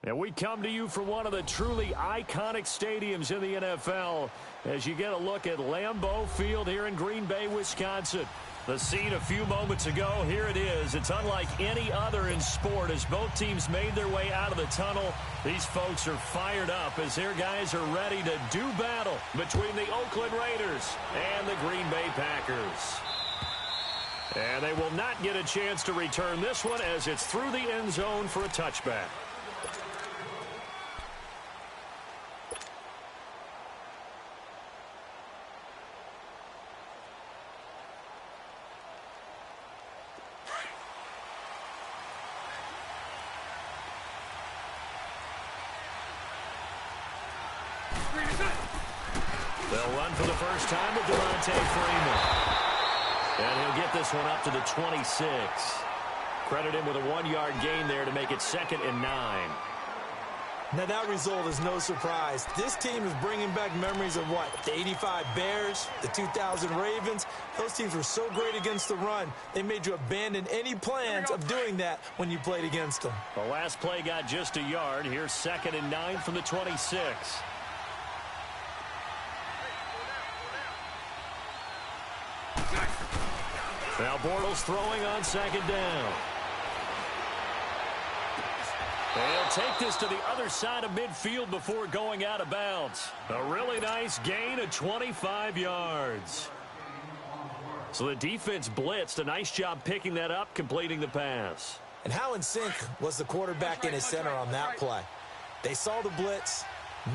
And we come to you from one of the truly iconic stadiums in the NFL as you get a look at Lambeau Field here in Green Bay, Wisconsin. The scene a few moments ago, here it is. It's unlike any other in sport as both teams made their way out of the tunnel. These folks are fired up as their guys are ready to do battle between the Oakland Raiders and the Green Bay Packers. And they will not get a chance to return this one as it's through the end zone for a touchback. They'll run for the first time with Freeman. And he'll get this one up to the 26. Credit him with a 1-yard gain there to make it 2nd and 9. Now that result is no surprise. This team is bringing back memories of what? The 85 Bears, the 2000 Ravens. Those teams were so great against the run, they made you abandon any plans of doing that when you played against them. The last play got just a yard. Here's 2nd and 9 from the 26. Now Bortles throwing on 2nd down. They'll take this to the other side of midfield before going out of bounds. A really nice gain of 25 yards. So the defense blitzed. A nice job picking that up, completing the pass. And how in sync was the quarterback and his center on that play? They saw the blitz,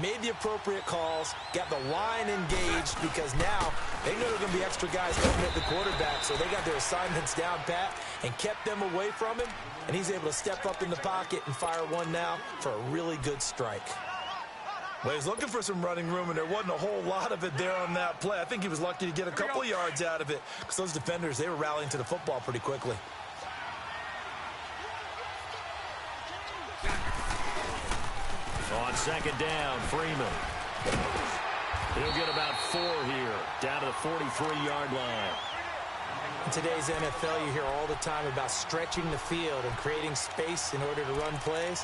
made the appropriate calls, got the line engaged because now they know there are going to be extra guys coming at the quarterback, so they got their assignments down pat and kept them away from him, and he's able to step up in the pocket and fire one now for a really good strike. Well, he's looking for some running room, and there wasn't a whole lot of it there on that play. I think he was lucky to get a couple yards out of it because those defenders, they were rallying to the football pretty quickly. On 2nd down, Freeman. He'll get about 4 here, down to the 43-yard line. In today's NFL, you hear all the time about stretching the field and creating space in order to run plays.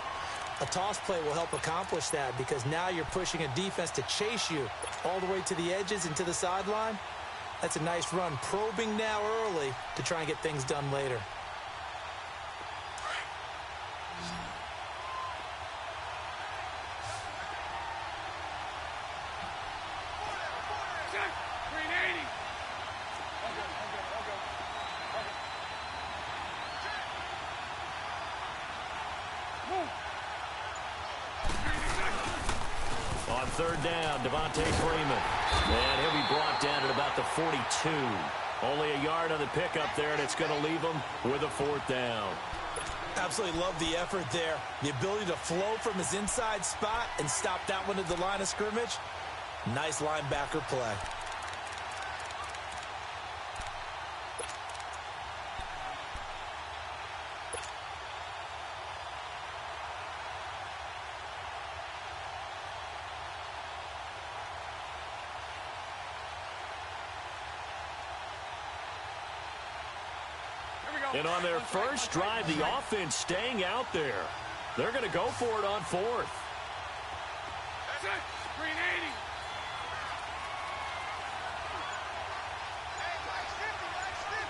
A toss play will help accomplish that because now you're pushing a defense to chase you all the way to the edges and to the sideline. That's a nice run, probing now early to try and get things done later. On 3rd down, Freeman. And he'll be brought down at about the 42. Only a yard on the pickup there, and it's going to leave him with a 4th down. Absolutely love the effort there. The ability to flow from his inside spot and stop that one at the line of scrimmage. Nice linebacker play. And on their first drive, the offense staying out there. They're going to go for it on 4th. That's it. Screen 80.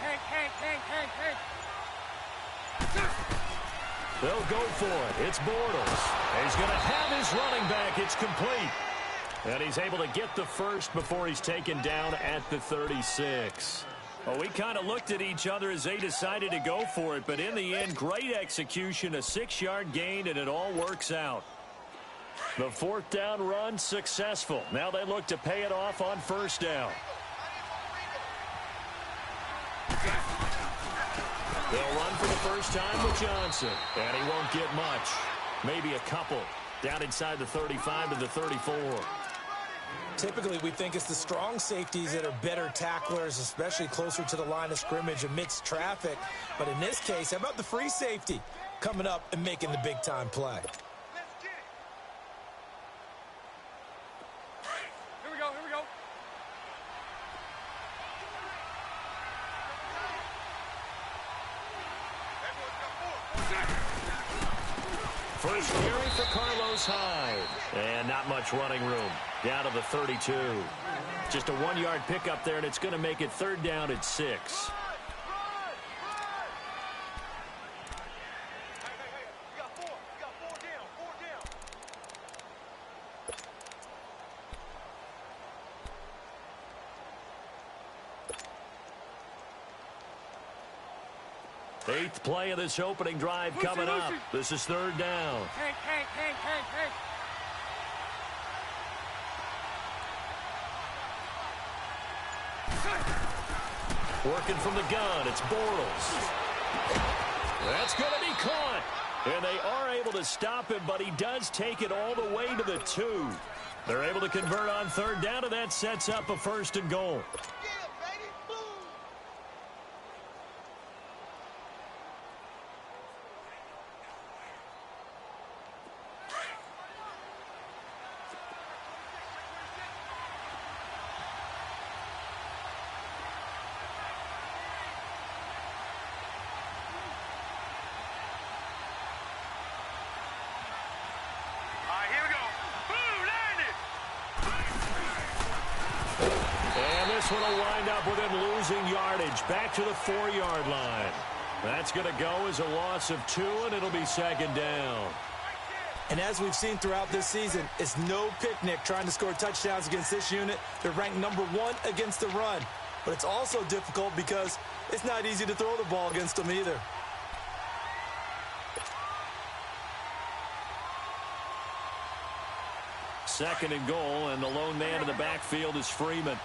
Hey. They'll go for it. It's Bortles. He's going to have his running back. It's complete. And he's able to get the first before he's taken down at the 36. Well, we kind of looked at each other as they decided to go for it, but in the end, great execution, a 6-yard gain, and it all works out. The 4th down run successful. Now they look to pay it off on 1st down. They'll run for the first time with Johnson, and he won't get much. Maybe a couple. Down inside the 35 to the 34. Typically, we think it's the strong safeties that are better tacklers, especially closer to the line of scrimmage amidst traffic. But in this case, how about the free safety coming up and making the big-time play? Here we go. First carry for Carlos Hyde. And not much running room. Down to the 32. Just a 1-yard pickup there, and it's going to make it 3rd down at 6. Eighth play of this opening drive coming up. This is 3rd down. Hey. Working from the gun, it's Bortles. That's going to be caught. And they are able to stop him, but he does take it all the way to the 2. They're able to convert on 3rd down, and that sets up a 1st and goal. This one will wind up with him losing yardage back to the 4-yard line. That's going to go as a loss of 2, and it'll be 2nd down. And as we've seen throughout this season, it's no picnic trying to score touchdowns against this unit. They're ranked number 1 against the run. But it's also difficult because it's not easy to throw the ball against them either. Second and goal, and the lone man in the backfield is Freeman.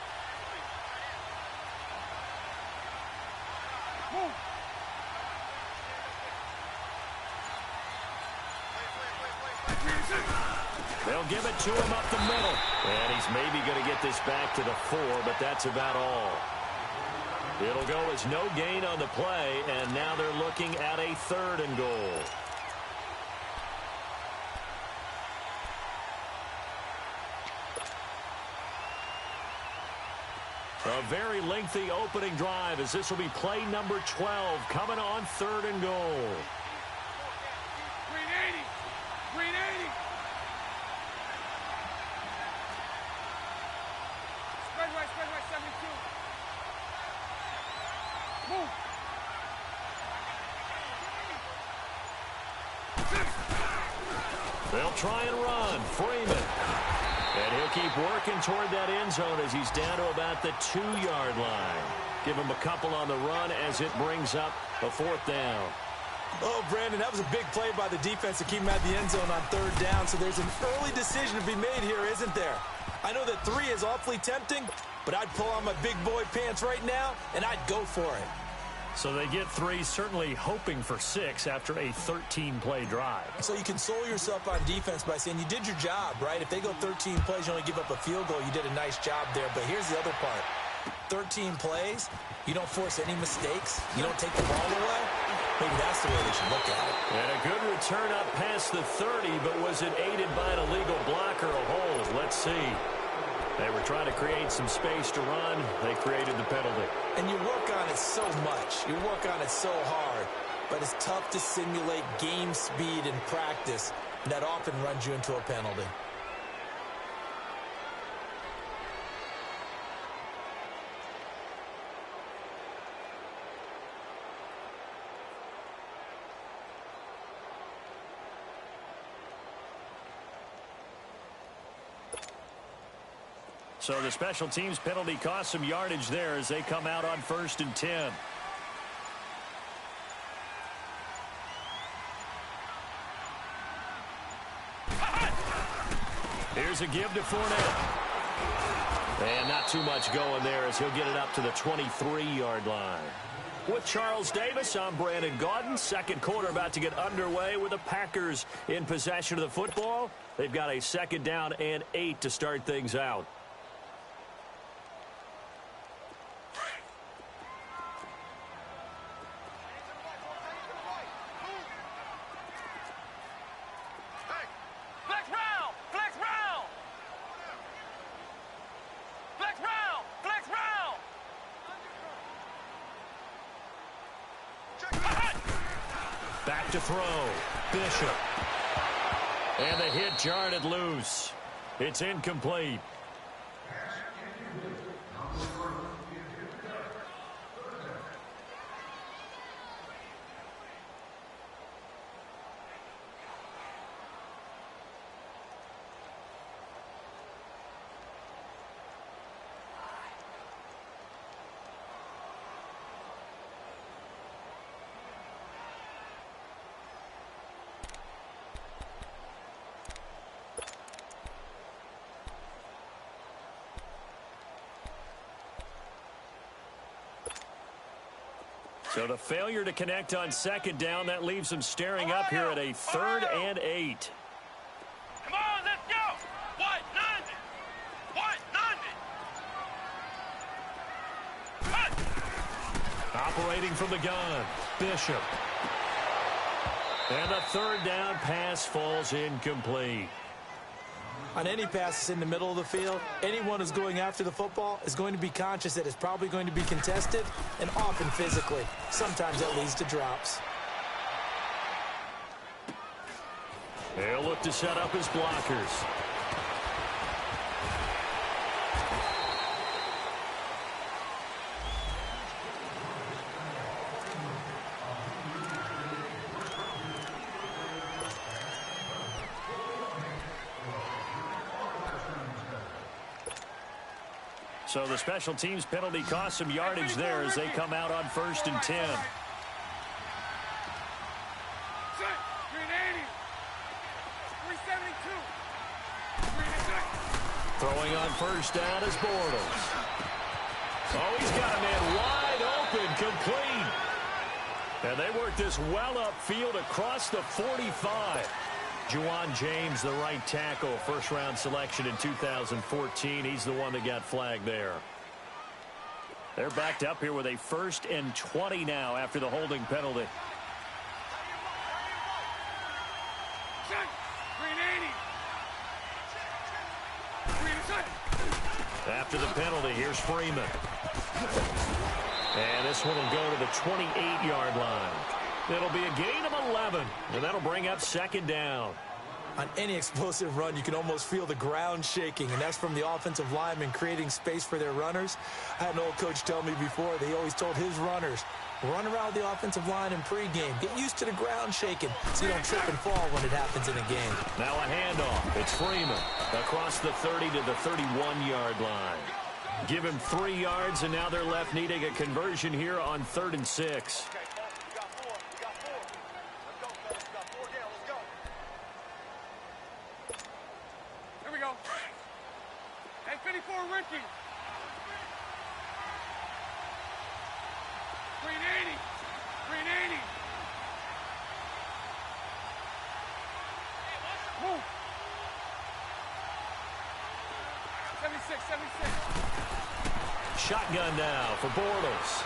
They'll give it to him up the middle. And he's maybe going to get this back to the 4, but that's about all. It'll go as no gain on the play, and now they're looking at a 3rd and goal. A very lengthy opening drive, as this will be play number 12 coming on 3rd and goal. 380. Spread right, 72. Move. They'll try and run. Freeman. And he'll keep working toward that end zone as he's down to about the 2-yard line. Give him a couple on the run as it brings up a 4th down. Oh, Brandon, that was a big play by the defense to keep him at the end zone on 3rd down. So there's an early decision to be made here, isn't there? I know that 3 is awfully tempting, but I'd pull on my big boy pants right now, and I'd go for it. So they get 3, certainly hoping for 6 after a 13-play drive. So you console yourself on defense by saying you did your job, right? If they go 13 plays, you only give up a field goal, you did a nice job there. But here's the other part. 13 plays, you don't force any mistakes, you don't take the ball away. Maybe that's the way they should look at it. And a good return up past the 30, but was it aided by an illegal block or a hold? Let's see. They were trying to create some space to run. They created the penalty. And you work on it so much. You work on it so hard. But it's tough to simulate game speed in practice. And that often runs you into a penalty. So the special teams penalty cost some yardage there as they come out on 1st and 10. Here's a give to Fournette. And not too much going there as he'll get it up to the 23-yard line. With Charles Davis, I'm Brandon Gaudin. Second quarter about to get underway with the Packers in possession of the football. They've got a 2nd down and 8 to start things out. Back to throw. Bishop. And the hit jarred it loose. It's incomplete. So the failure to connect on second down, that leaves them staring up here at a 3rd and 8. Come on, let's go. What? None. Operating from the gun, Bishop. And the 3rd down pass falls incomplete. On any passes in the middle of the field, anyone who's going after the football is going to be conscious that it's probably going to be contested and often physically. Sometimes that leads to drops. They'll look to set up his blockers. So the special teams penalty cost some yardage there as they come out on 1st and 10. Throwing on 1st down is Bortles. Oh, he's got a man wide open, complete. And they work this well upfield across the 45. Juwan James, the right tackle, first-round selection in 2014. He's the one that got flagged there. They're backed up here with a 1st and 20 now after the holding penalty. After the penalty, here's Freeman. And this one will go to the 28-yard line. It'll be a gain of 11, and that'll bring up 2nd down. On any explosive run, you can almost feel the ground shaking, and that's from the offensive linemen creating space for their runners. I had an old coach tell me before, they always told his runners, run around the offensive line in pregame. Get used to the ground shaking so you don't trip and fall when it happens in a game. Now a handoff. It's Freeman across the 30 to the 31-yard line. Give him 3 yards, and now they're left needing a conversion here on 3rd and 6. Here we go. Hey, 54, Ricky. 380. 380. Move. 76, 76. Shotgun now for Bortles.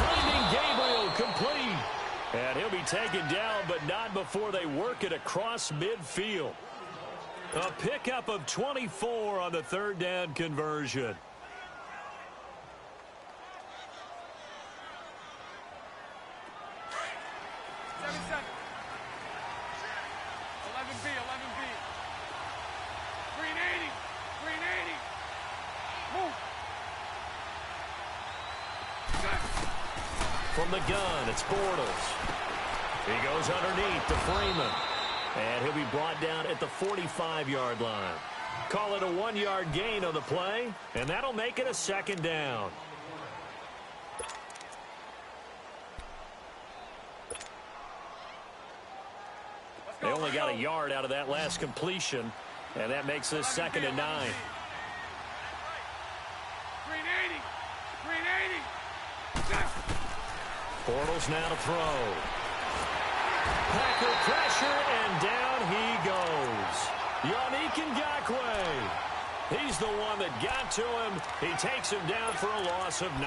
Finding Gabriel, complete. And he'll be taken down, but not before they work it across midfield. A pickup of 24 on the 3rd down conversion. From the gun, it's Bortles. He goes underneath to Freeman. And he'll be brought down at the 45-yard line. Call it a 1-yard gain on the play, and that'll make it a 2nd down. They only got a yard out of that last completion, and that makes this 2nd and 9. 380. 380. Bortles now to throw. Packer pressure, and down he goes. Yannick Ngakoue. He's the one that got to him. He takes him down for a loss of 9.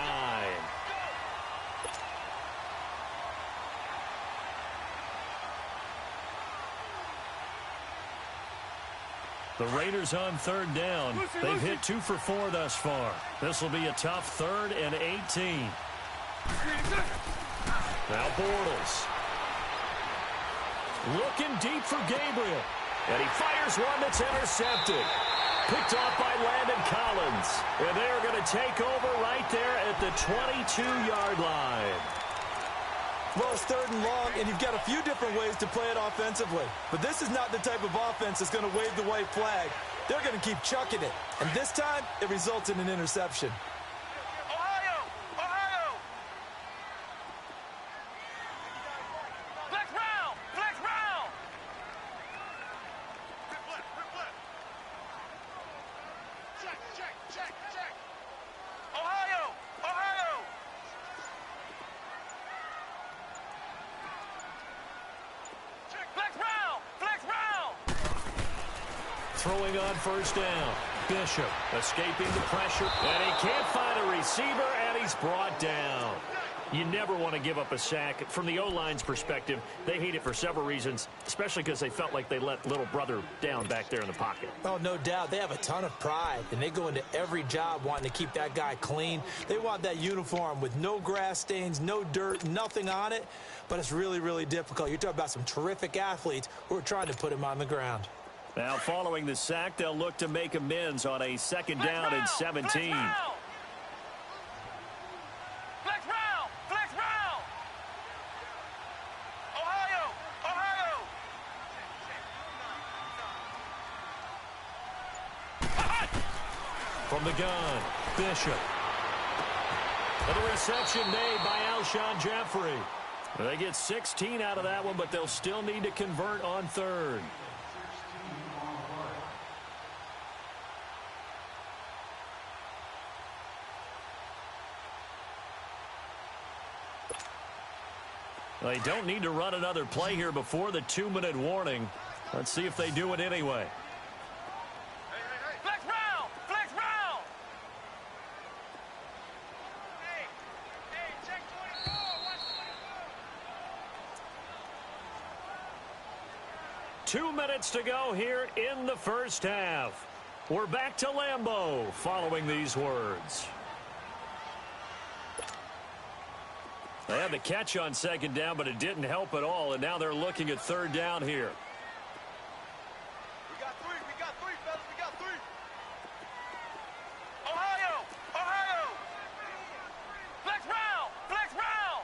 The Raiders on 3rd down. They've hit 2 for 4 thus far. This will be a tough 3rd and 18. Now Bortles. Looking deep for Gabriel. And he fires one that's intercepted. Picked off by Landon Collins. And they're going to take over right there at the 22-yard line. Well, it's 3rd and long, and you've got a few different ways to play it offensively. But this is not the type of offense that's going to wave the white flag. They're going to keep chucking it. And this time, it results in an interception. Ohio! Ohio! Flex round! Flex round! Check, check, check, check! Ohio! Ohio! Flex round! Flex round! Throwing on 1st down. Bishop escaping the pressure. And he can't find a receiver, and he's brought down. You never want to give up a sack. From the O-line's perspective, they hate it for several reasons, especially because they felt like they let little brother down back there in the pocket. Oh, no doubt. They have a ton of pride, and they go into every job wanting to keep that guy clean. They want that uniform with no grass stains, no dirt, nothing on it. But it's really, really difficult. You're talking about some terrific athletes who are trying to put him on the ground. Now, following the sack, they'll look to make amends on a 2nd down and 17. Flex round! Flex round! Ohio! Ohio! From the gun, Bishop. And the reception made by Alshon Jeffrey. They get 16 out of that one, but they'll still need to convert on 3rd. They don't need to run another play here before the 2-minute warning. Let's see if they do it anyway. Flex round! Flex round! Hey, check 24! Watch 2 24! minutes to go here in the 1st half. We're back to Lambeau following these words. They had the catch on 2nd down, but it didn't help at all, and now they're looking at 3rd down here. We got 3, fellas, we got 3. Ohio! Ohio! Flex round! Flex round!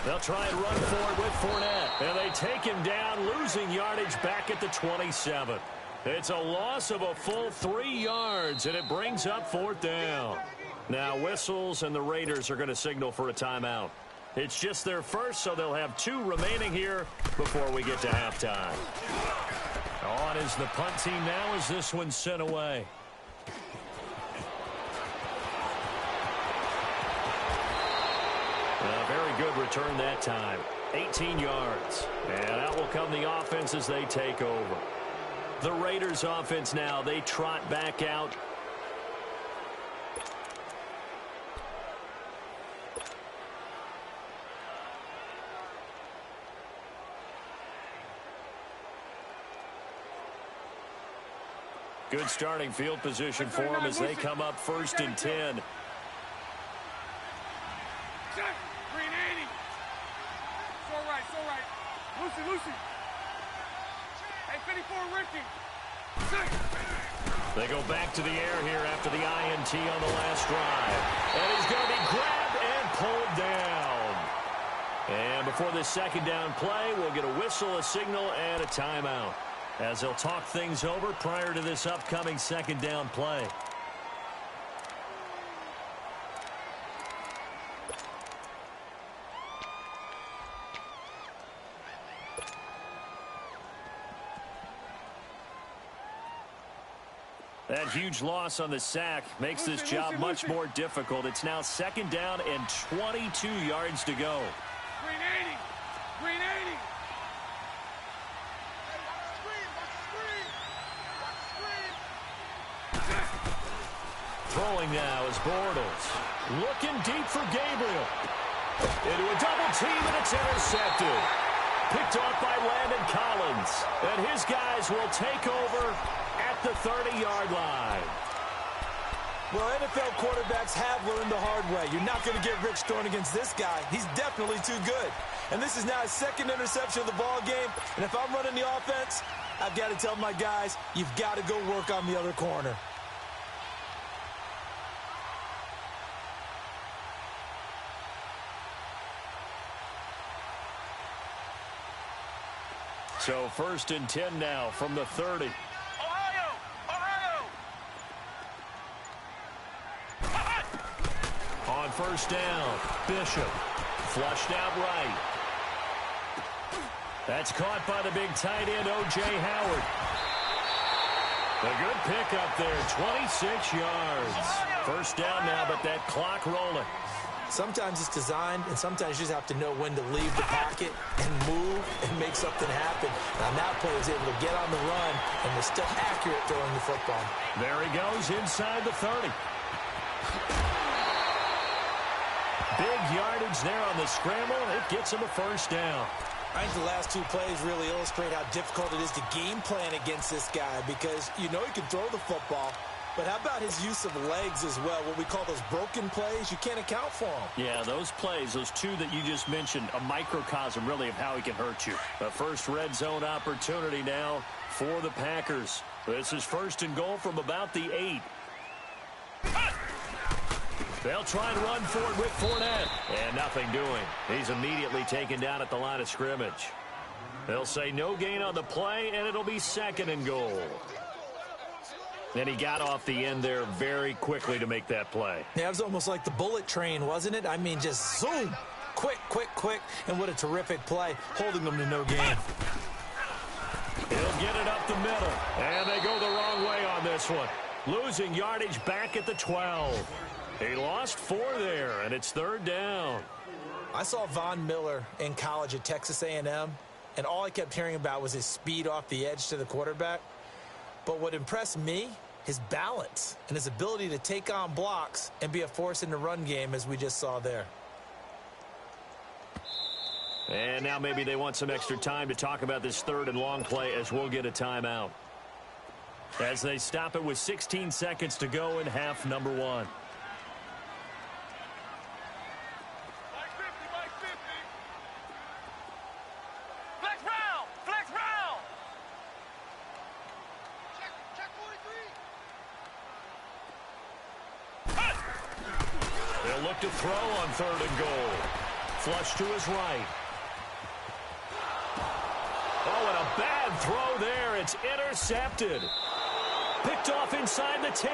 They'll try and run forward with Fournette, and they take him down, losing yardage back at the 27. It's a loss of a full 3 yards, and it brings up 4th down. Now, whistles, and the Raiders are going to signal for a timeout. It's just their first, so they'll have 2 remaining here before we get to halftime. On is the punt team now as this one's sent away. A very good return that time. 18 yards. And out will come the offense as they take over. The Raiders offense now, they trot back out. Good starting field position for them as they come up 1st and 10. Check! Green 80! It's all right, it's all right. Lucy! Hey, 54 Ricky! Check! They go back to the air here after the INT on the last drive. And he's going to be grabbed and pulled down. And before this 2nd down play, we'll get a whistle, a signal, and a timeout, as they'll talk things over prior to this upcoming 2nd down play. That huge loss on the sack makes this job much more difficult. It's now 2nd down and 22 yards to go. Green 80! Green 80! Throwing now is Bortles. Looking deep for Gabriel. Into a double team, and it's intercepted. Picked off by Landon Collins. And his guys will take over at the 30-yard line. Well, NFL quarterbacks have learned the hard way. You're not going to get rich throwing against this guy. He's definitely too good. And this is now his second interception of the ball game. And if I'm running the offense, I've got to tell my guys, you've got to go work on the other corner. So 1st and 10 now from the 30. On 1st down, Bishop flushed out right. That's caught by the big tight end, O.J. Howard. A good pickup there, 26 yards. 1st down now, but that clock rolling. Sometimes it's designed, and sometimes you just have to know when to leave the pocket and move and make something happen. And on that play, he was able to get on the run and was still accurate throwing the football. There he goes inside the 30. Big yardage there on the scramble. It gets him a 1st down. I think the last 2 plays really illustrate how difficult it is to game plan against this guy because you know he can throw the football, but how about his use of legs as well? What we call those broken plays, you can't account for them. Yeah, those plays, those 2 that you just mentioned, a microcosm really of how he can hurt you. The first red zone opportunity now for the Packers. This is 1st and goal from about the 8. They'll try and run for it with Fournette. And nothing doing. He's immediately taken down at the line of scrimmage. They'll say no gain on the play, and it'll be 2nd and goal. And he got off the end there very quickly to make that play. Yeah, it was almost like the bullet train, wasn't it? I mean, just zoom. Quick, quick, quick. And what a terrific play, holding them to no gain. He'll get it up the middle. And they go the wrong way on this one. Losing yardage back at the 12. He lost 4 there, and it's 3rd down. I saw Von Miller in college at Texas A&M, and all I kept hearing about was his speed off the edge to the quarterback. But what impressed me, his balance and his ability to take on blocks and be a force in the run game, as we just saw there. And now maybe they want some extra time to talk about this 3rd and long play as we'll get a timeout. As they stop it with 16 seconds to go in half number 1. To throw on 3rd and goal. Flush to his right. Oh, and a bad throw there. It's intercepted. Picked off inside the 10.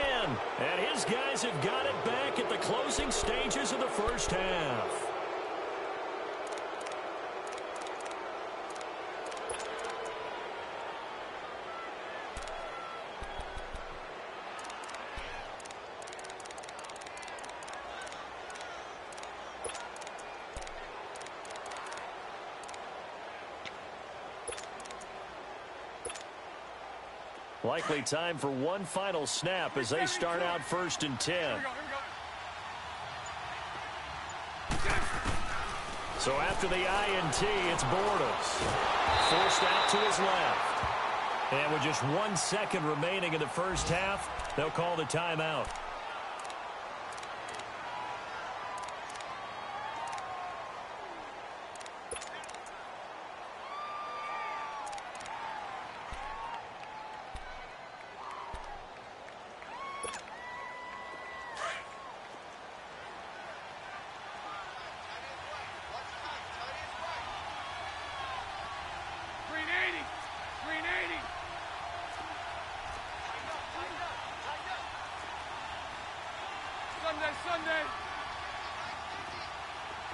And his guys have got it back at the closing stages of the 1st half. Likely time for one final snap as they start out 1st and 10. So after the INT, it's Bortles. Forced out to his left. And with just 1 second remaining in the 1st half, they'll call the timeout. Sunday.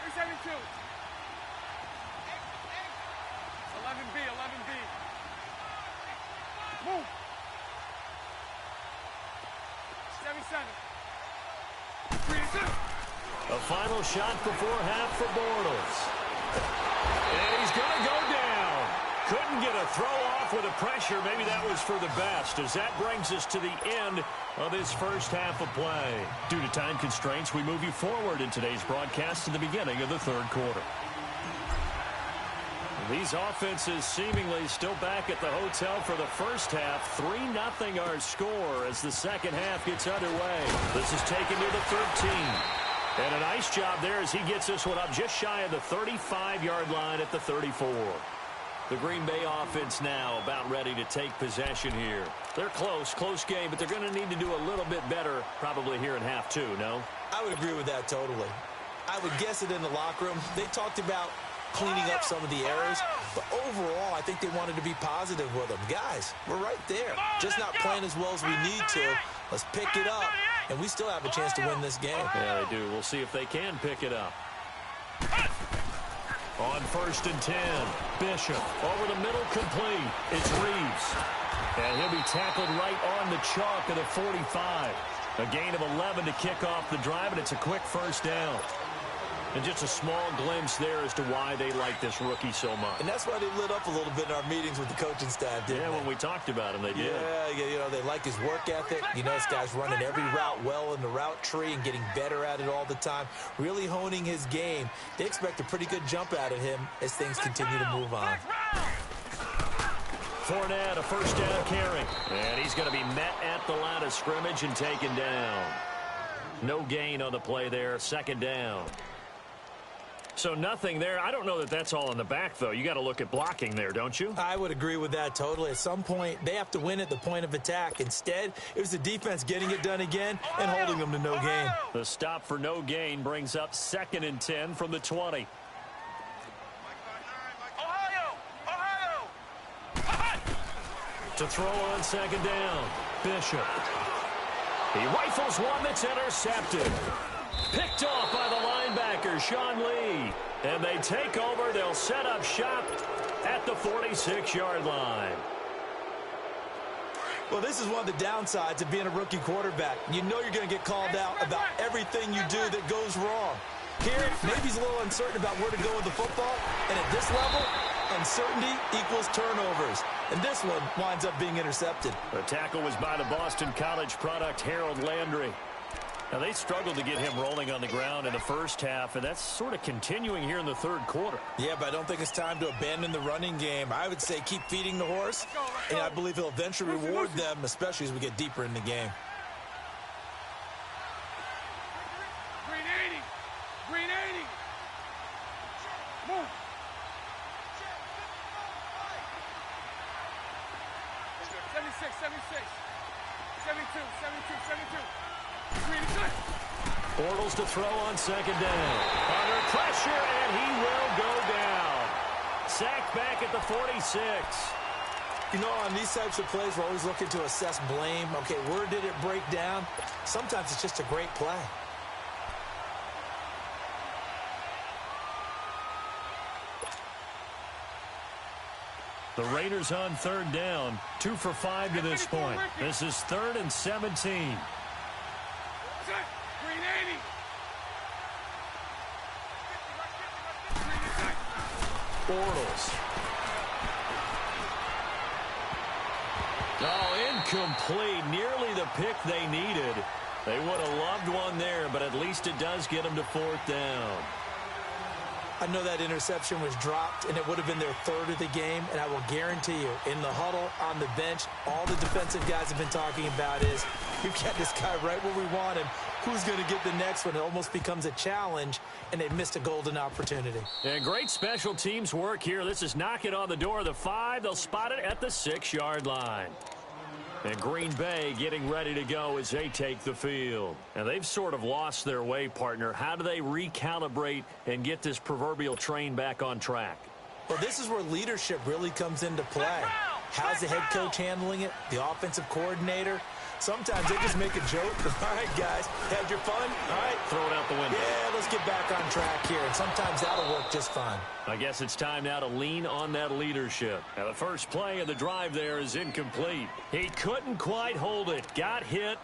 372. 11B, 11B. Move. 7-7. A final shot before half for Bortles. And he's going to go down. Couldn't get a throw off with the pressure. Maybe that was for the best, as that brings us to the end of this 1st half of play. Due to time constraints, we move you forward in today's broadcast to the beginning of the 3rd quarter. These offenses seemingly still back at the hotel for the first half. 3-0 our score as the second half gets underway. This is taken to the 13. And a nice job there as he gets this one up just shy of the 35-yard line at the 34. The Green Bay offense now about ready to take possession here. They're close game, but they're going to need to do a little bit better probably here in half two, no? I would agree with that totally. I would guess it in the locker room. They talked about cleaning up some of the errors, but overall, I think they wanted to be positive with them. Guys, we're right there. Just not playing as well as we need to. Let's pick it up, and we still have a chance to win this game. Yeah, they do. We'll see if they can pick it up. On 1st and 10, Bishop over the middle, complete. It's Reeves. And he'll be tackled right on the chalk of the 45. A gain of 11 to kick off the drive, and it's a quick first down. And just a small glimpse there as to why they like this rookie so much. And that's why they lit up a little bit in our meetings with the coaching staff, didn't they? When we talked about him, they did. Yeah, you know, they like his work ethic. You know, this guy's running every route well in the route tree and getting better at it all the time, really honing his game. They expect a pretty good jump out of him as things continue to move on. Fournette, a first down carry. And he's going to be met at the line of scrimmage and taken down. No gain on the play there, second down. So nothing there. I don't know that that's all in the back, though. You got to look at blocking there, don't you? I would agree with that totally. At some point, they have to win at the point of attack. Instead, it was the defense getting it done again and holding them to no gain. The stop for no gain brings up 2nd and 10 from the 20. To throw on 2nd down, Bishop. He rifles one that's intercepted. Picked off by the linebacker, Sean Lee. And they take over. They'll set up shop at the 46-yard line. Well, this is one of the downsides of being a rookie quarterback. You know you're going to get called out about everything you do that goes wrong. Here, maybe he's a little uncertain about where to go with the football. And at this level, uncertainty equals turnovers. And this one winds up being intercepted. The tackle was by the Boston College product, Harold Landry. Now, they struggled to get him rolling on the ground in the first half, and that's sort of continuing here in the third quarter. Yeah, but I don't think it's time to abandon the running game. I would say keep feeding the horse, and I believe he'll eventually reward them, especially as we get deeper in the game. Green 80. Green 80. Move. Seventy-six, 76. 72, 72. Bortles to throw on 2nd down. Under pressure, and he will go down. Sacked back at the 46. You know, on these types of plays, we're always looking to assess blame. Okay, where did it break down? Sometimes it's just a great play. The Raiders on 3rd down. 2 for 5 to this point. This is 3rd and 17. Green 80. Bortles. Oh, incomplete. Nearly the pick they needed. They would have loved one there, but at least it does get them to 4th down. I know that interception was dropped, and it would have been their 3rd of the game, and I will guarantee you, in the huddle, on the bench, all the defensive guys have been talking about is, we've got this guy right where we want him. Who's going to get the next one? It almost becomes a challenge, and they missed a golden opportunity. And great special teams work here. This is knocking on the door of the 5. They'll spot it at the 6-yard line. And Green Bay getting ready to go as they take the field. And they've sort of lost their way, partner. How do they recalibrate and get this proverbial train back on track? Well, this is where leadership really comes into play. How's the head coach handling it? The offensive coordinator? Sometimes they just make a joke. All right, guys, had your fun? All right. Throw it out the window. Yeah, let's get back on track here. And sometimes that'll work just fine. I guess it's time now to lean on that leadership. Now, the first play of the drive there is incomplete. He couldn't quite hold it. Got hit.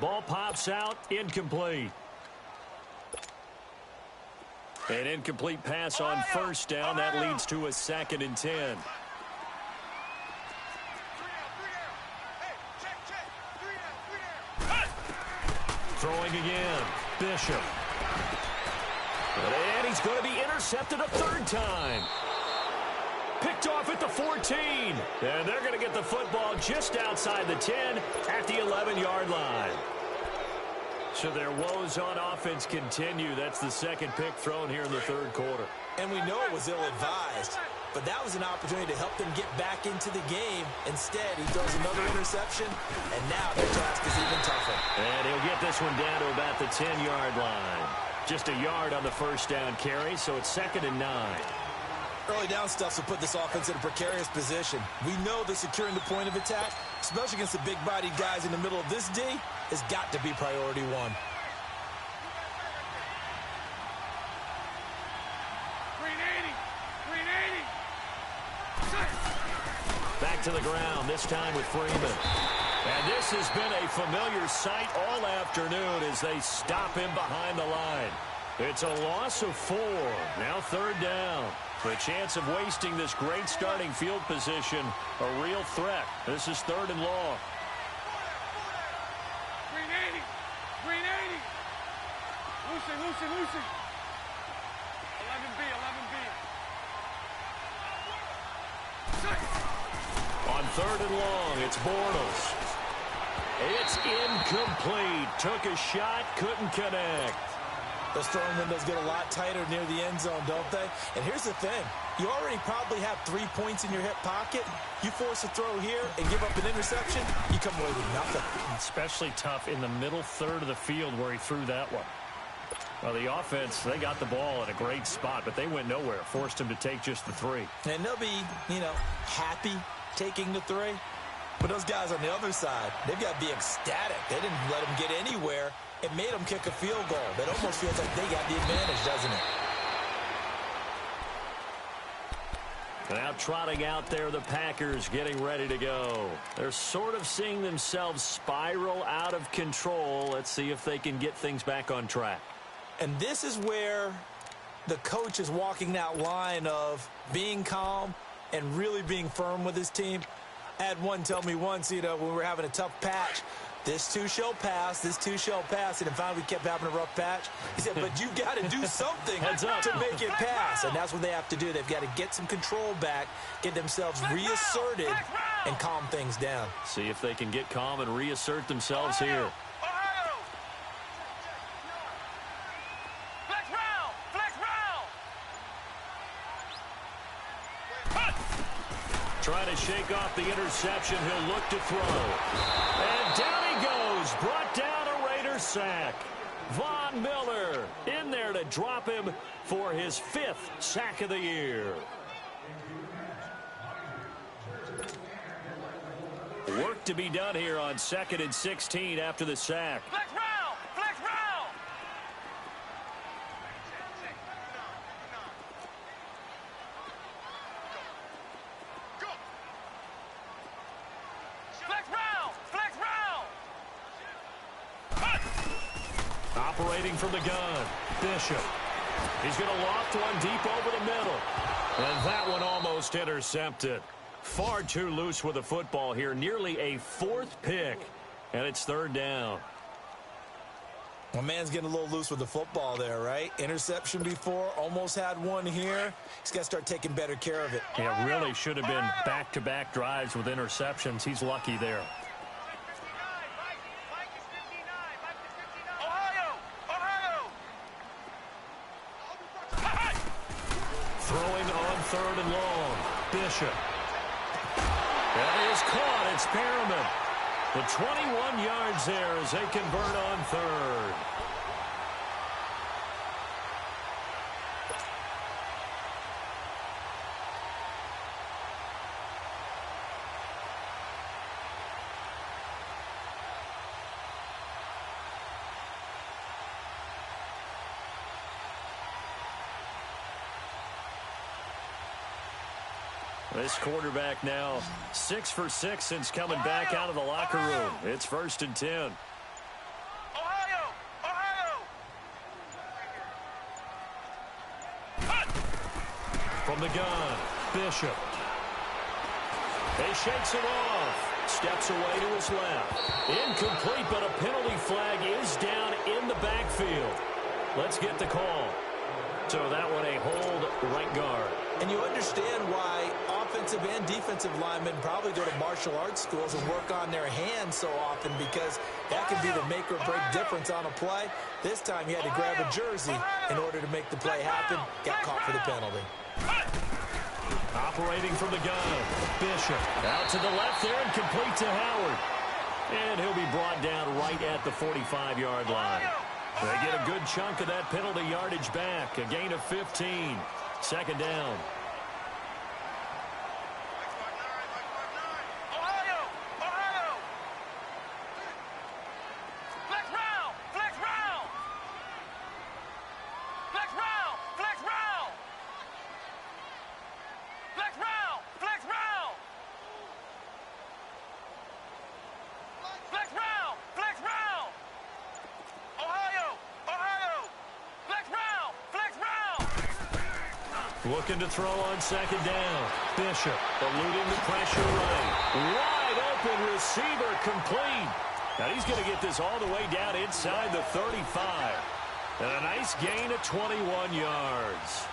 Ball pops out. Incomplete. An incomplete pass on 1st down. That leads to a 2nd and 10. Throwing again. Bishop. And he's going to be intercepted a 3rd time. picked off at the 14. And they're going to get the football just outside the 10 at the 11-yard line. So their woes on offense continue. That's the second pick thrown here in the third quarter. And we know it was ill-advised, but that was an opportunity to help them get back into the game. Instead, he throws another interception, and now their task is even tougher. And he'll get this one down to about the 10-yard line. Just a yard on the first down carry, so it's 2nd and 9. Early down stuff will put this offense in a precarious position. We know that securing the point of attack, especially against the big-bodied guys in the middle of this D, has got to be priority one. Back to the ground, this time with Freeman. And this has been a familiar sight all afternoon as they stop him behind the line. It's a loss of 4. Now 3rd down. The chance of wasting this great starting field position, a real threat. This is 3rd and long. Green 80. Green 80. Lucy. 11B. On 3rd and long, it's Bortles. It's incomplete. Took a shot, couldn't connect. Those throwing windows get a lot tighter near the end zone, don't they? And here's the thing. You already probably have 3 points in your hip pocket. You force a throw here and give up an interception, you come away with nothing. Especially tough in the middle third of the field where he threw that one. Well, the offense, they got the ball at a great spot, but they went nowhere. Forced him to take just the 3. And they'll be, happy taking the 3. But those guys on the other side, they've got to be ecstatic. They didn't let them get anywhere. It made them kick a field goal. That almost feels like they got the advantage, doesn't it? Now trotting out there, the Packers getting ready to go. They're sort of seeing themselves spiral out of control. Let's see if they can get things back on track. And this is where the coach is walking that line of being calm and really being firm with his team. I had one tell me once, when we were having a tough patch, this too shall pass, this too shall pass, and then finally we kept having a rough patch. He said, but you've got to do something to make it pass, and that's what they have to do. They've got to get some control back, get themselves reasserted, and calm things down. See if they can get calm and reassert themselves here. Trying to shake off the interception. He'll look to throw. And down he goes. Brought down a Raider sack. Von Miller in there to drop him for his 5th sack of the year. Work to be done here on 2nd and 16 after the sack. Flex round. Operating from the gun, Bishop. He's going to loft one deep over the middle. And that one almost intercepted. Far too loose with the football here. Nearly a 4th pick. And it's 3rd down. My man's getting a little loose with the football there, right? Interception before, almost had one here. He's got to start taking better care of it. Yeah, really should have been back-to-back drives with interceptions. He's lucky there. Throwing on 3rd and long. Bishop. That is caught. It's Perriman. The 21 yards there as they convert on 3rd. This quarterback now 6 for 6 since coming back out of the locker room. It's 1st and 10. From the gun, Bishop. He shakes it off. Steps away to his left. Incomplete, but a penalty flag is down in the backfield. Let's get the call. So that one a hold right guard. And you understand why offensive and defensive linemen probably go to martial arts schools and work on their hands so often because that can be the make or break difference on a play. This time he had to grab a jersey in order to make the play happen. Got caught for the penalty. Operating from the gun, Bishop out to the left there and complete to Howard. And he'll be brought down right at the 45-yard line. They get a good chunk of that penalty yardage back. A gain of 15. Second down. Looking to throw on second down. Bishop eluding the pressure right. Wide open receiver complete. Now he's going to get this all the way down inside the 35. And a nice gain of 21 yards.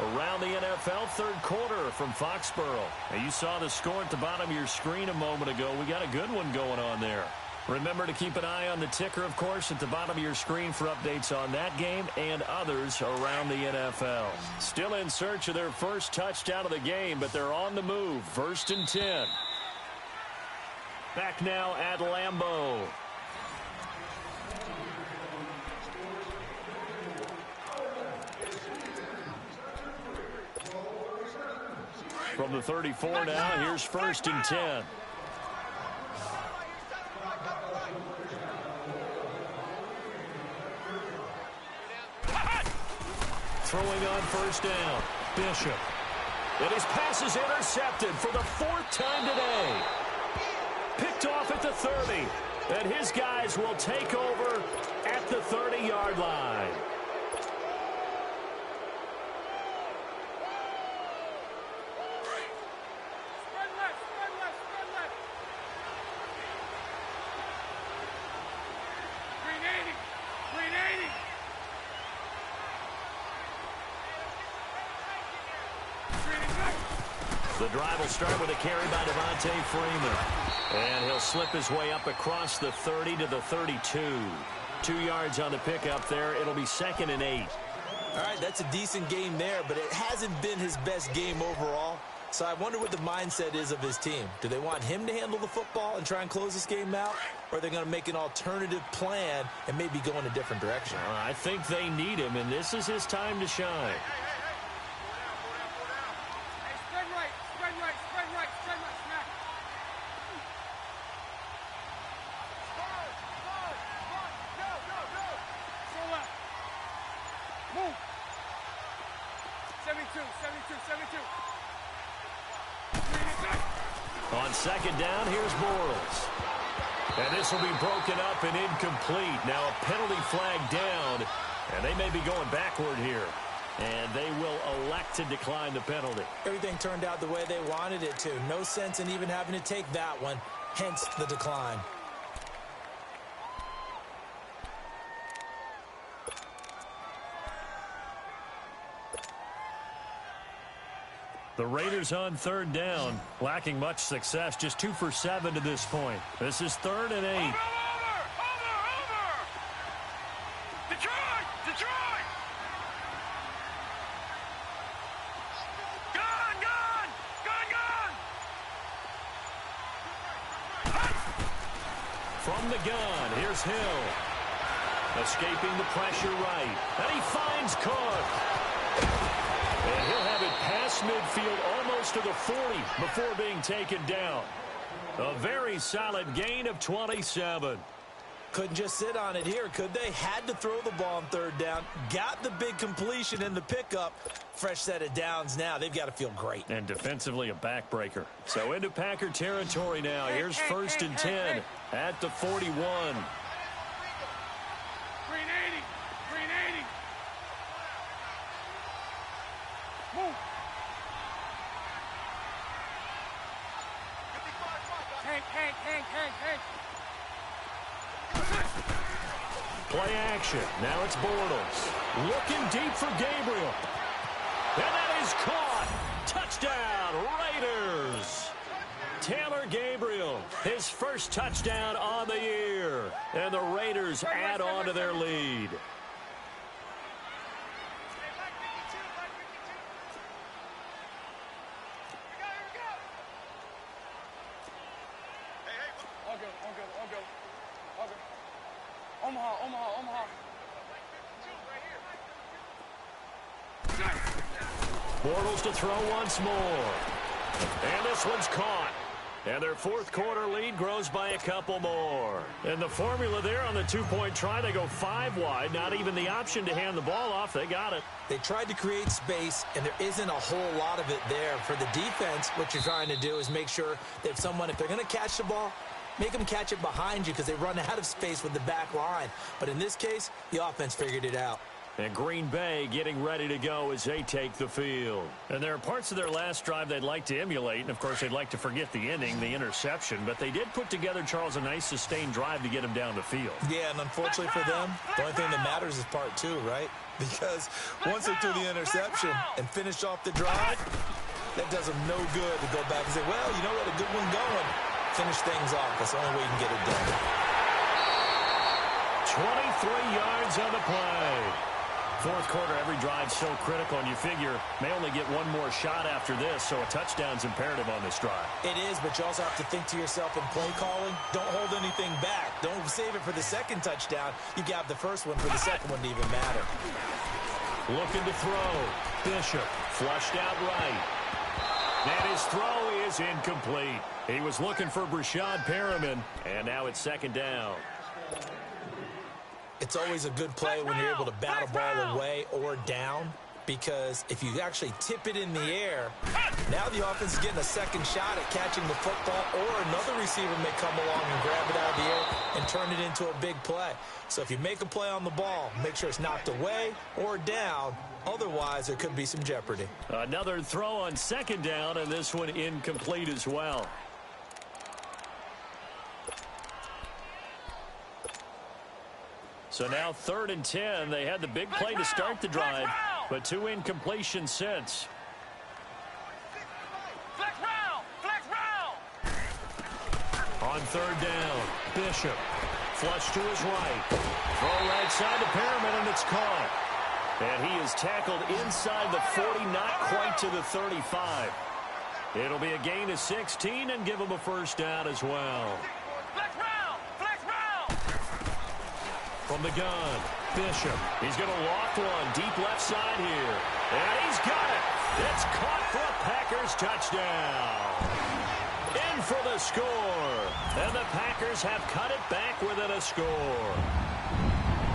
Around the NFL third quarter from Foxborough. Now you saw the score at the bottom of your screen a moment ago. We got a good one going on there. Remember to keep an eye on the ticker, of course, at the bottom of your screen for updates on that game and others around the NFL. Still in search of their first touchdown of the game, but they're on the move. 1st and 10. Back now at Lambeau. From the 34 now, here's 1st and 10. Throwing on first down, Bishop. And his pass is intercepted for the 4th time today. Picked off at the 30. And his guys will take over at the 30-yard line. The drive will start with a carry by Devontae Freeman. And he'll slip his way up across the 30 to the 32. 2 yards on the pickup there. It'll be 2nd and 8. All right, that's a decent game there, but it hasn't been his best game overall. So I wonder what the mindset is of his team. Do they want him to handle the football and try and close this game out? Or are they going to make an alternative plan and maybe go in a different direction? I think they need him, and this is his time to shine. On second down, here's Bortles. And this will be broken up and incomplete. Now a penalty flag down, and they may be going backward here. And they will elect to decline the penalty. Everything turned out the way they wanted it to. No sense in even having to take that one, hence the decline. The Raiders on third down, lacking much success, just 2 for 7 to this point. This is 3rd and 8. Over! Detroit! Gun! From the gun, here's Hill. Escaping the pressure right. And he finds Cook. And he'll have it past midfield almost to the 40 before being taken down. A very solid gain of 27. Couldn't just sit on it here, could they? Had to throw the ball on third down. Got the big completion in the pickup. Fresh set of downs now. They've got to feel great. And defensively a backbreaker. So into Packer territory now. Here's 1st and 10 at the 41. Green 80. Move. Hank. Play action. Now it's Bortles. Looking deep for Gabriel. And that is caught. Touchdown, his first touchdown on the year. And the Raiders add on to their lead. Omaha. Bortles to throw once more. And this one's caught. And their fourth quarter lead grows by a couple more. And the formula there on the two-point try, they go 5 wide. Not even the option to hand the ball off. They got it. They tried to create space, and there isn't a whole lot of it there. For the defense, what you're trying to do is make sure that if they're going to catch the ball, make them catch it behind you because they run out of space with the back line. But in this case, the offense figured it out. And Green Bay getting ready to go as they take the field. And there are parts of their last drive they'd like to emulate. And, of course, they'd like to forget the inning, the interception. But they did put together, Charles, a nice sustained drive to get them down the field. Yeah, and unfortunately for them, the only thing that matters is part 2, right? Because once they threw the interception and finished off the drive, that does them no good to go back and say, well, you know what, a good one going. Finish things off. That's the only way you can get it done. 23 yards on the play. Fourth quarter, every drive so critical, and you figure may only get one more shot after this, so a touchdown's imperative on this drive. It is, but you also have to think to yourself in play calling, don't hold anything back. Don't save it for the second touchdown. You got the first one for the second one to even matter. Looking to throw. Bishop flushed out right. And his throw is incomplete. He was looking for Brashad Perriman, and now it's second down. It's always a good play when you're able to bat a ball away or down, because if you actually tip it in the air, now the offense is getting a second shot at catching the football, or another receiver may come along and grab it out of the air and turn it into a big play. So if you make a play on the ball, make sure it's knocked away or down. Otherwise, there could be some jeopardy. Another throw on second down, and this one incomplete as well. So now 3rd and 10. They had the big play to start the drive, but 2 incompletions since. On 3rd down, Bishop flush to his right. Throw right side to Perriman, and it's caught. And he is tackled inside the 40, not quite to the 35. It'll be a gain of 16 and give him a first down as well. From the gun, Bishop. He's going to loft one deep left side here. And he's got it. It's caught for a Packers touchdown. In for the score. And the Packers have cut it back within a score.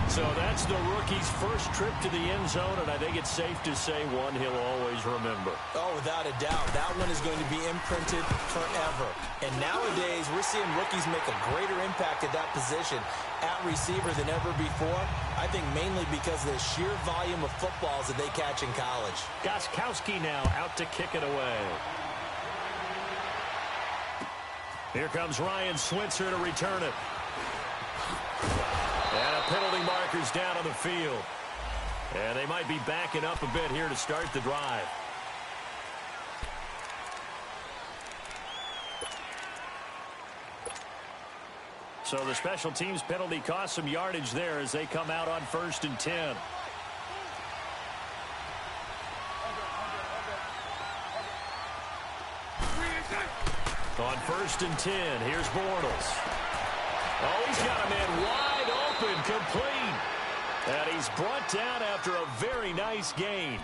So that's the rookie's first trip to the end zone, and I think it's safe to say one he'll always remember. Oh, without a doubt. That one is going to be imprinted forever. And nowadays, we're seeing rookies make a greater impact at that position at receiver than ever before. I think mainly because of the sheer volume of footballs that they catch in college. Gostkowski now out to kick it away. Here comes Ryan Switzer to return it. And a penalty marker's down on the field. And they might be backing up a bit here to start the drive. So the special teams penalty cost some yardage there as they come out on 1st and 10. On 1st and 10, here's Bortles. Oh, he's got a man wide open, complete. And he's brought down after a very nice gain.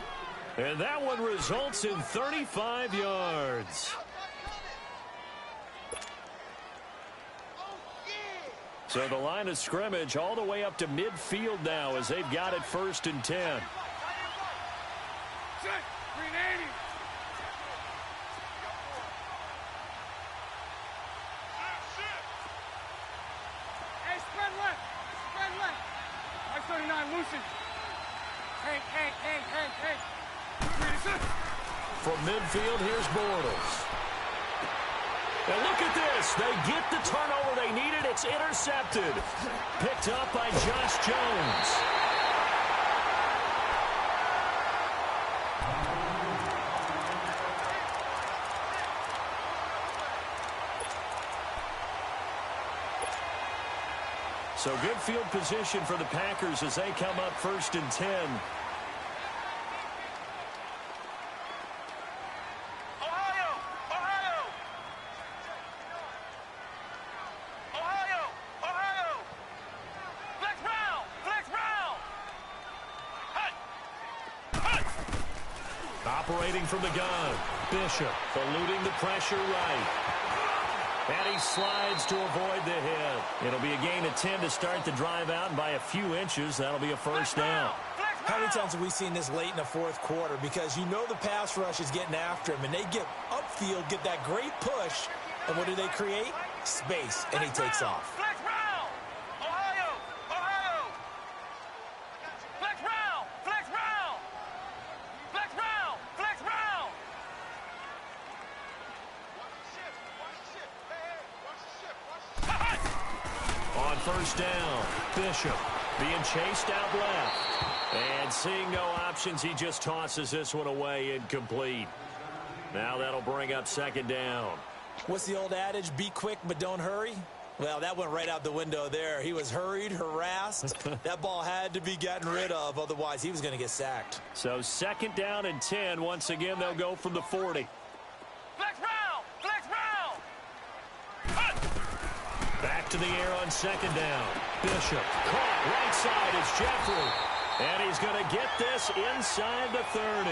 And that one results in 35 yards. So the line of scrimmage all the way up to midfield now as they've got it 1st and 10. From midfield, here's Bortles. And look at this. They get the turnover they needed. It's intercepted. Picked up by Josh Jones. So good field position for the Packers as they come up 1st and 10. Operating from the gun, Bishop eluding the pressure right. And he slides to avoid the hit. It'll be a gain of 10 to start the drive out, and by a few inches, that'll be a first down. How many times have we seen this late in the fourth quarter? Because you know the pass rush is getting after him, and they get upfield, get that great push, and what do they create? Space, and he takes off. First down, Bishop being chased out left. And seeing no options, he just tosses this one away, incomplete. Now that'll bring up 2nd down. What's the old adage, be quick but don't hurry? Well, that went right out the window there. He was hurried, harassed. That ball had to be gotten rid of, otherwise he was going to get sacked. So 2nd down and 10. Once again, they'll go from the 40. Back to the air on 2nd down. Bishop caught right side is Jeffrey. And he's going to get this inside the 30.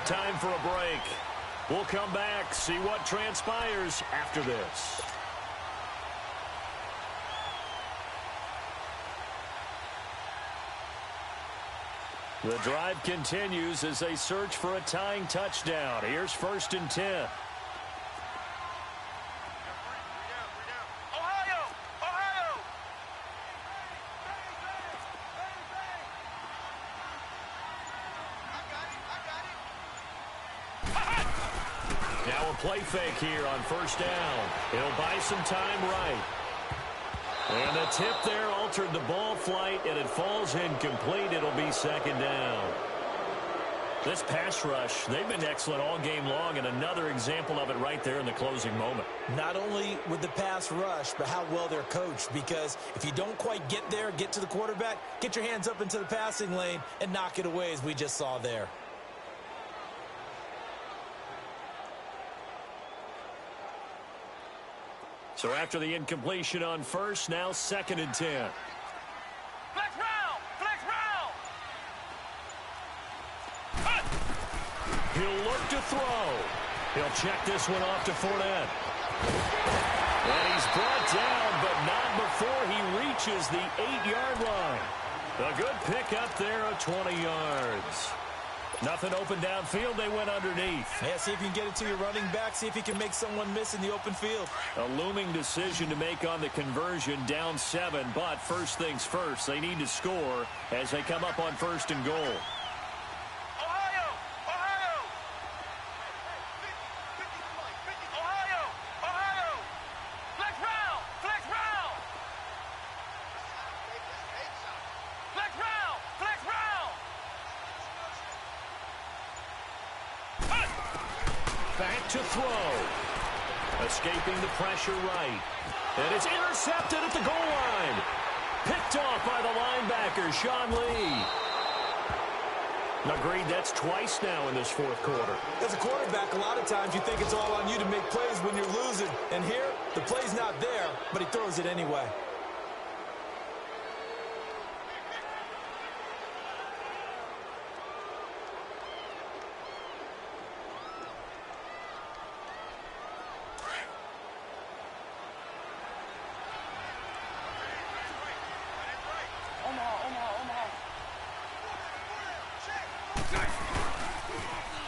Time for a break. We'll come back, see what transpires after this. The drive continues as they search for a tying touchdown. Here's 1st and 10. Play fake here on 1st down. He'll buy some time right. And the tip there altered the ball flight, and it falls incomplete. It'll be 2nd down. This pass rush, they've been excellent all game long, and another example of it right there in the closing moment. Not only with the pass rush, but how well they're coached, because if you don't quite get there, get to the quarterback, get your hands up into the passing lane and knock it away, as we just saw there. So after the incompletion on 1st, now 2nd and 10. Flex round! Flex round! He'll look to throw. He'll check this one off to Fournette. And he's brought down, but not before he reaches the 8-yard line. A good pick up there of 20 yards. Nothing open downfield. They went underneath. Yeah, see if you can get it to your running back. See if you can make someone miss in the open field. A looming decision to make on the conversion, down 7. But first things first, they need to score as they come up on 1st and goal. Back to throw. Escaping the pressure right. And it's intercepted at the goal line. Picked off by the linebacker, Sean Lee. Agreed, that's twice now in this fourth quarter. As a quarterback, a lot of times you think it's all on you to make plays when you're losing. And here, the play's not there, but he throws it anyway.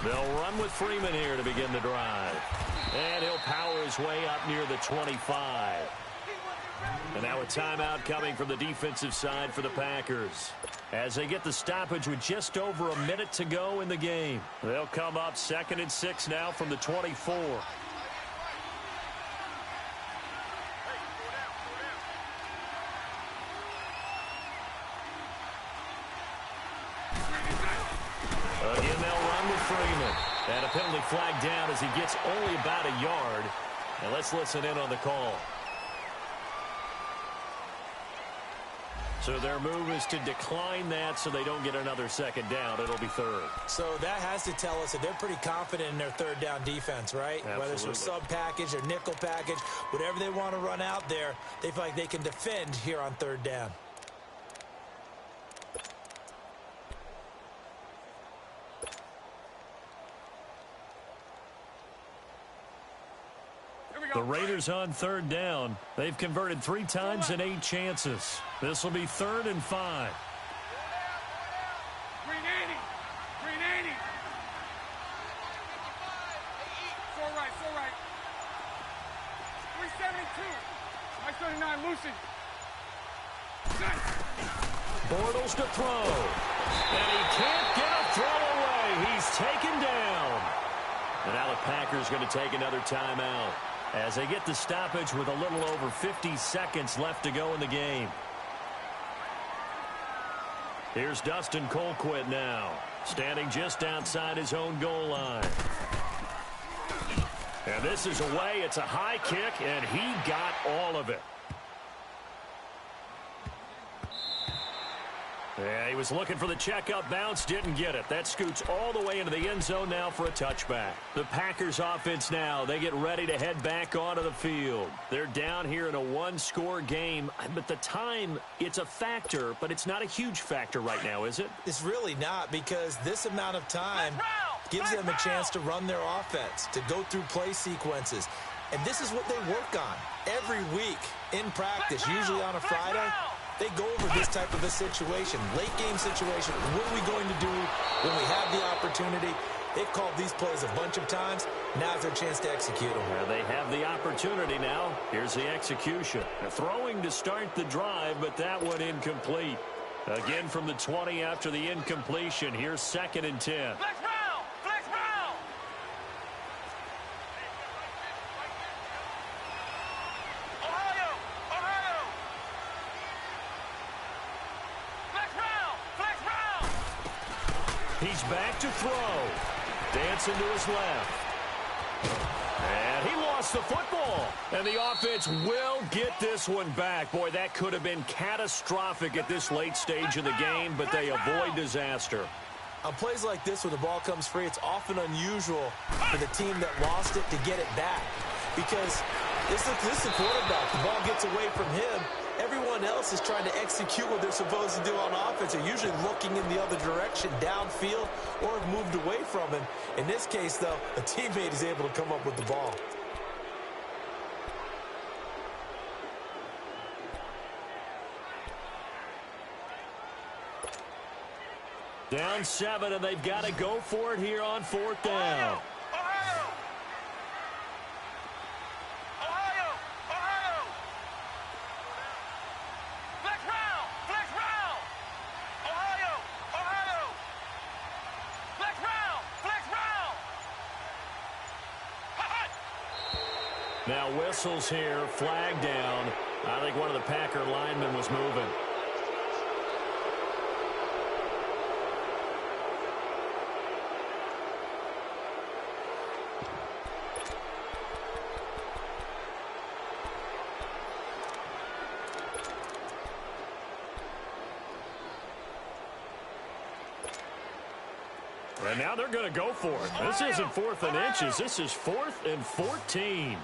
They'll run with Freeman here to begin the drive. And he'll power his way up near the 25. And now a timeout coming from the defensive side for the Packers. As they get the stoppage with just over a minute to go in the game. They'll come up 2nd and 6 now from the 24. Again, they'll run with Freeman. And a penalty flag down as he gets only about a yard. And let's listen in on the call. So their move is to decline that so they don't get another second down. It'll be third. So that has to tell us that they're pretty confident in their third down defense, right? Absolutely. Whether it's their sub package or nickel package, whatever they want to run out there, they feel like they can defend here on third down. The Raiders on third down. They've converted 3 times in 8 chances. This will be 3rd and 5. Green 80. Green 80. So right. 372. Nice 39, Lucy. Bortles to throw. And he can't get a throw away. He's taken down. And now the Packers going to take another timeout as they get the stoppage with a little over 50 seconds left to go in the game. Here's Dustin Colquitt now, standing just outside his own goal line. And this is away. It's a high kick, and he got all of it. Yeah, he was looking for the checkup bounce, didn't get it. That scoots all the way into the end zone now for a touchback. The Packers offense now, they get ready to head back onto the field. They're down here in a 1-score game, but the time, it's a factor, but it's not a huge factor right now, is it? It's really not, because this amount of time gives them a chance to run their offense, to go through play sequences. And this is what they work on every week in practice, usually on a Friday. They go over this type of a situation, late game situation. What are we going to do when we have the opportunity? They've called these plays a bunch of times. Now's their chance to execute them. Yeah, they have the opportunity now. Here's the execution. Throwing to start the drive, but that one incomplete. Again from the 20 after the incompletion. Here's 2nd and 10. Flex round. Ohio. Flex round. He's back to throw. Dancing to his left. And he lost the football. And the offense will get this one back. Boy, that could have been catastrophic at this late stage of the game, but they avoid disaster. On plays like this, when the ball comes free, it's often unusual for the team that lost it to get it back. Because this is the quarterback. The ball gets away from him. Everyone else is trying to execute what they're supposed to do on offense. They're usually looking in the other direction, downfield, or have moved away from him. In this case, though, a teammate is able to come up with the ball. Down 7, and they've got to go for it here on 4th down. Now whistles here, flag down. I think one of the Packer linemen was moving. And now they're going to go for it. This isn't 4th and inches. This is 4th and 14.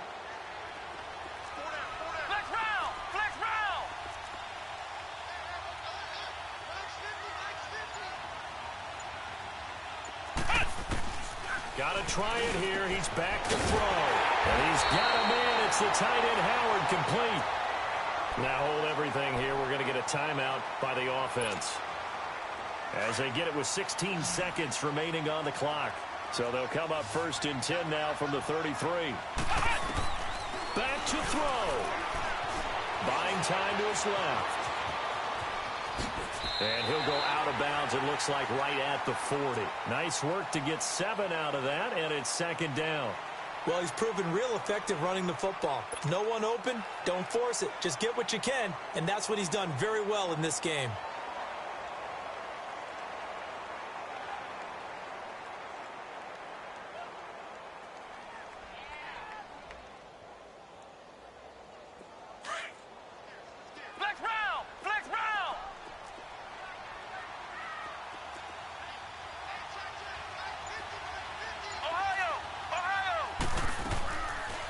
Got to try it here. He's back to throw. And he's got a man. It's the tight end, Howard, complete. Now hold everything here. We're going to get a timeout by the offense, as they get it with 16 seconds remaining on the clock. So they'll come up 1st and 10 now from the 33. Back to throw. Buying time to his left. And he'll go out of bounds, it looks like, right at the 40. Nice work to get 7 out of that, and it's 2nd down. Well, he's proven real effective running the football. No one open, don't force it. Just get what you can, and that's what he's done very well in this game.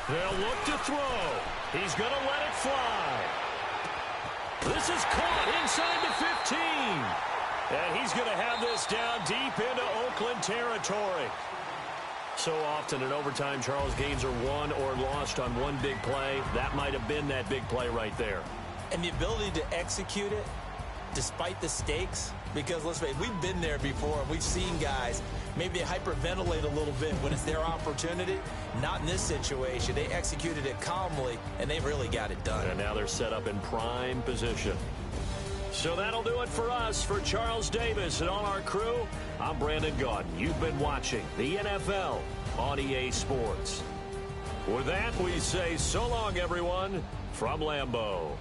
They'll look to throw. He's going to let it fly. This is caught inside the 15. And he's going to have this down deep into Oakland territory. So often in overtime, Charles, games are won or lost on one big play. That might have been that big play right there. And the ability to execute it despite the stakes, because let's face it, we've been there before. We've seen guys maybe hyperventilate a little bit when it's their opportunity. Not in this situation. They executed it calmly, and they really got it done. And now they're set up in prime position. So that'll do it for us. For Charles Davis and all our crew, I'm Brandon Gaudin. You've been watching the NFL on EA Sports. With that, we say so long, everyone, from Lambeau.